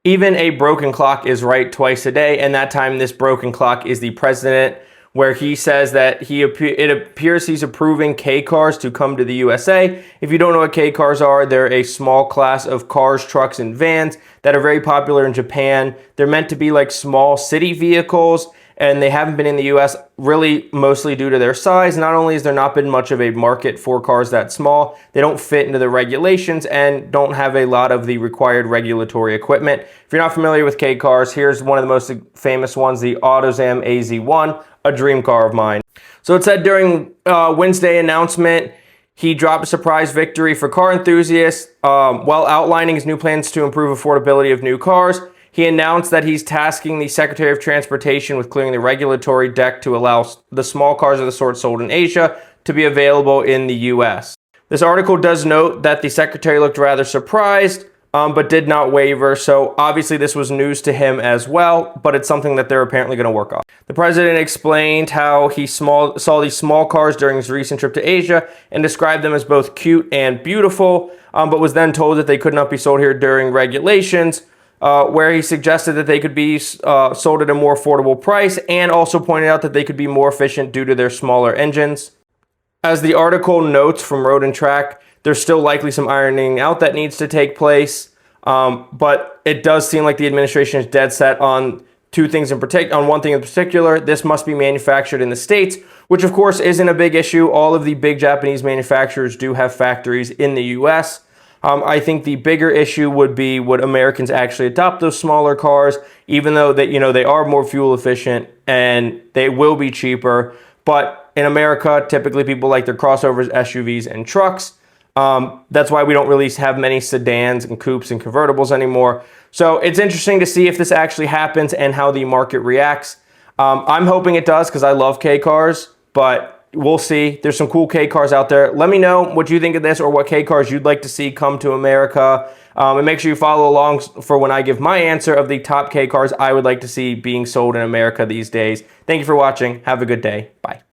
Even a broken clock is right twice a day, and that time this broken clock is the president, where he says that it appears he's approving K cars to come to the USA. If you don't know what K cars are, they're a small class of cars, trucks, and vans that are very popular in Japan. They're meant to be like small city vehicles, and they haven't been in the US really mostly due to their size. Not only has there not been much of a market for cars that small, they don't fit into the regulations and don't have a lot of the required regulatory equipment. If you're not familiar with K cars, here's one of the most famous ones, the AutoZam AZ1, a dream car of mine. So it said during Wednesday announcement, he dropped a surprise victory for car enthusiasts while outlining his new plans to improve affordability of new cars. He announced that he's tasking the Secretary of Transportation with clearing the regulatory deck to allow the small cars of the sort sold in Asia to be available in the US. This article does note that the Secretary looked rather surprised, but did not waver. So obviously this was news to him as well, but it's something that they're apparently going to work on. The president explained how he saw these small cars during his recent trip to Asia and described them as both cute and beautiful, but was then told that they could not be sold here during regulations, where he suggested that they could be sold at a more affordable price, and also pointed out that they could be more efficient due to their smaller engines. As the article notes from Road and Track, there's still likely some ironing out that needs to take place, but it does seem like the administration is dead set on one thing in particular. This must be manufactured in the States, which of course isn't a big issue. All of the big Japanese manufacturers do have factories in the US. I think the bigger issue would be, would Americans actually adopt those smaller cars, even though they are more fuel efficient and they will be cheaper. But in America, typically people like their crossovers, SUVs, and trucks. That's why we don't really have many sedans and coupes and convertibles anymore. So it's interesting to see if this actually happens and how the market reacts. I'm hoping it does because I love K cars, but we'll see. There's some cool K cars out there. Let me know what you think of this or what K cars you'd like to see come to America. And make sure you follow along for when I give my answer of the top K cars I would like to see being sold in America these days. Thank you for watching. Have a good day. Bye.